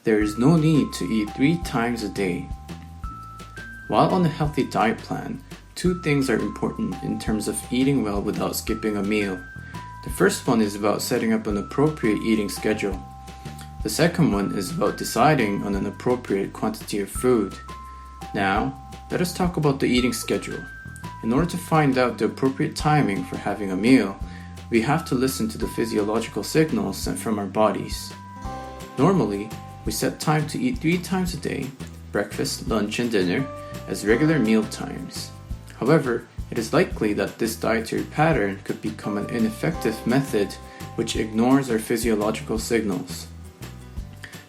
There is no need to eat 3 times a day. While on a healthy diet plan, 2 things are important in terms of eating well without skipping a meal. The first one is about setting up an appropriate eating schedule. The second one is about deciding on an appropriate quantity of food. Now, let us talk about the eating schedule. In order to find out the appropriate timing for having a meal, we have to listen to the physiological signals sent from our bodies. Normally, we set time to eat 3 times a day, breakfast, lunch, and dinner, as regular meal times. However, it is likely that this dietary pattern could become an ineffective method which ignores our physiological signals.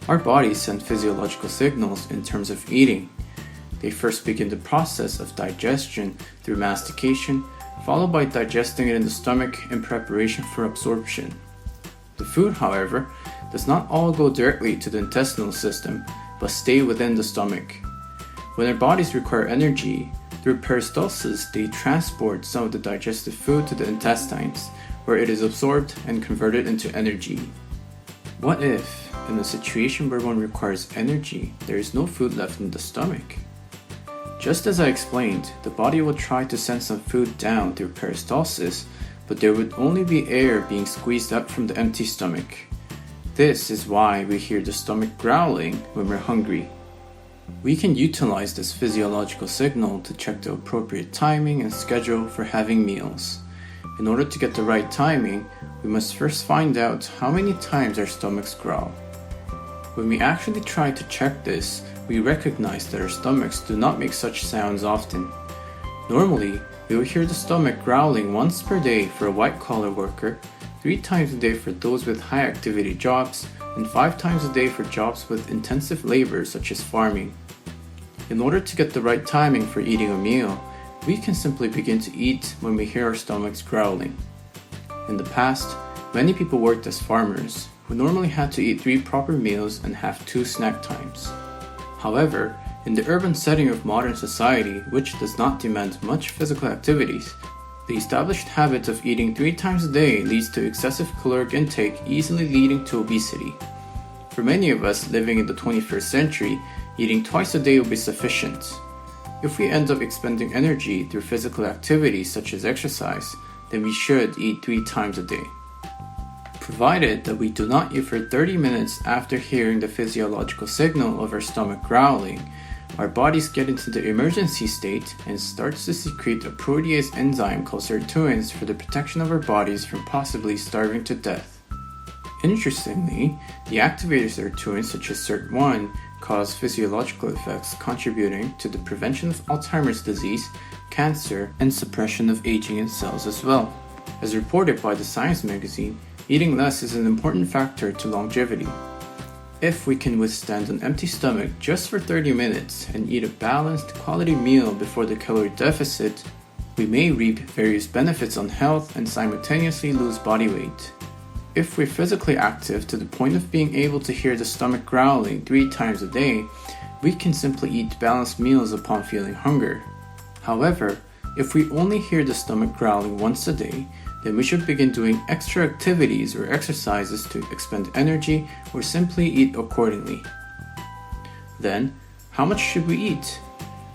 Our bodies send physiological signals in terms of eating. They first begin the process of digestion through mastication, followed by digesting it in the stomach in preparation for absorption. The food, however, does not all go directly to the intestinal system, but stay within the stomach. When our bodies require energy, through peristalsis they transport some of the digested food to the intestines, where it is absorbed and converted into energy. What if, in a situation where one requires energy, there is no food left in the stomach? Just as I explained, the body will try to send some food down through peristalsis, but there would only be air being squeezed out from the empty stomach. This is why we hear the stomach growling when we're hungry. We can utilize this physiological signal to check the appropriate timing and schedule for having meals. In order to get the right timing, we must first find out how many times our stomachs growl. When we actually try to check this, we recognize that our stomachs do not make such sounds often. Normally, we will hear the stomach growling once per day for a white-collar worker, 3 times a day for those with high-activity jobs, and 5 times a day for jobs with intensive labor such as farming. In order to get the right timing for eating a meal, we can simply begin to eat when we hear our stomachs growling. In the past, many people worked as farmers, who normally had to eat 3 proper meals and have 2 snack times. However, in the urban setting of modern society, which does not demand much physical activities, the established habit of eating 3 times a day leads to excessive caloric intake, easily leading to obesity. For many of us living in the 21st century, eating twice a day will be sufficient. If we end up expending energy through physical activities such as exercise, then we should eat 3 times a day. Provided that we do not eat for 30 minutes after hearing the physiological signal of our stomach growling, our bodies get into the emergency state and starts to secrete a protease enzyme called sirtuins for the protection of our bodies from possibly starving to death. Interestingly, the activated sirtuins such as SIRT1 cause physiological effects contributing to the prevention of Alzheimer's disease, cancer, and suppression of aging in cells as well. As reported by the Science magazine, eating less is an important factor to longevity. If we can withstand an empty stomach just for 30 minutes and eat a balanced, quality meal before the calorie deficit, we may reap various benefits on health and simultaneously lose body weight. If we're physically active to the point of being able to hear the stomach growling 3 times a day, we can simply eat balanced meals upon feeling hunger. However, if we only hear the stomach growling once a day, then we should begin doing extra activities or exercises to expend energy or simply eat accordingly. Then, how much should we eat?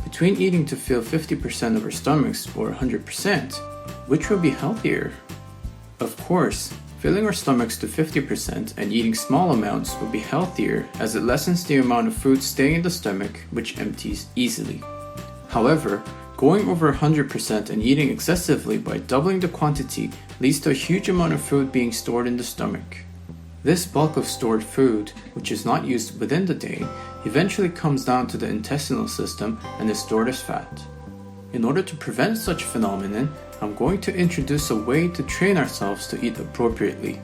Between eating to fill 50% of our stomachs or 100%, which would be healthier? Of course, filling our stomachs to 50% and eating small amounts would be healthier as it lessens the amount of food staying in the stomach, which empties easily. However, going over 100% and eating excessively by doubling the quantity leads to a huge amount of food being stored in the stomach. This bulk of stored food, which is not used within the day, eventually comes down to the intestinal system and is stored as fat. In order to prevent such phenomenon, I'm going to introduce a way to train ourselves to eat appropriately.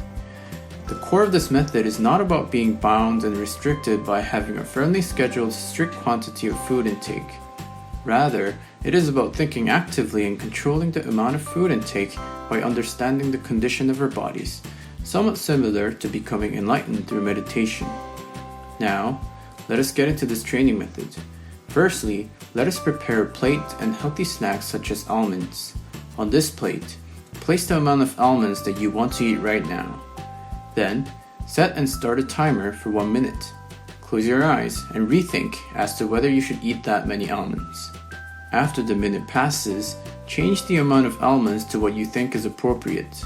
The core of this method is not about being bound and restricted by having a firmly scheduled strict quantity of food intake. Rather, it is about thinking actively and controlling the amount of food intake by understanding the condition of our bodies, somewhat similar to becoming enlightened through meditation. Now, let us get into this training method. Firstly, let us prepare a plate and healthy snacks such as almonds. On this plate, place the amount of almonds that you want to eat right now. Then, set and start a timer for 1 minute. close your eyes and rethink as to whether you should eat that many almonds. After the minute passes, change the amount of almonds to what you think is appropriate.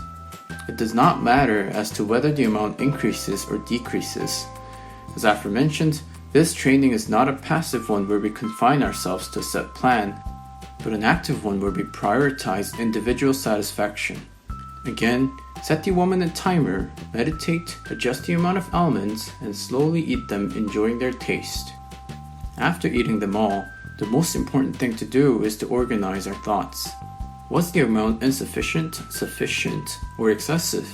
It does not matter as to whether the amount increases or decreases. As aforementioned, this training is not a passive one where we confine ourselves to a set plan, but an active one where we prioritize individual satisfaction. Again, set the 1-minute timer, meditate, adjust the amount of almonds, and slowly eat them, enjoying their taste. After eating them all, the most important thing to do is to organize our thoughts. Was the amount insufficient, sufficient, or excessive?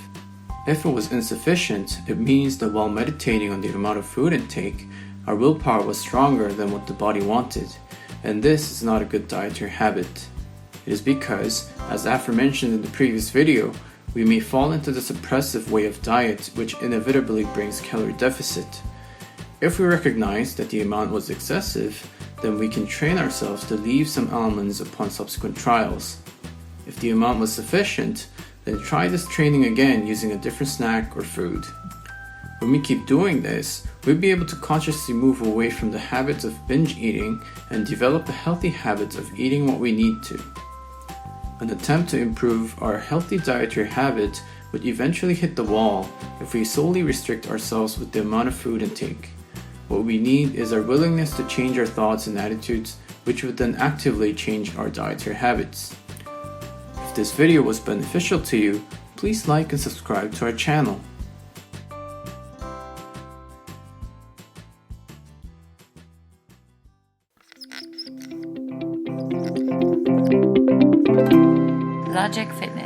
If it was insufficient, it means that while meditating on the amount of food intake, our willpower was stronger than what the body wanted, and this is not a good dietary habit. It is because, as aforementioned in the previous video, we may fall into this oppressive way of diet which inevitably brings calorie deficit. If we recognize that the amount was excessive, then we can train ourselves to leave some almonds upon subsequent trials. If the amount was sufficient, then try this training again using a different snack or food. When we keep doing this, we'll be able to consciously move away from the habits of binge eating and develop a healthy habit of eating what we need to. An attempt to improve our healthy dietary habit would eventually hit the wall if we solely restrict ourselves with the amount of food intake. What we need is our willingness to change our thoughts and attitudes, which would then actively change our dietary habits. If this video was beneficial to you, please like and subscribe to our channel. Logic Fitness.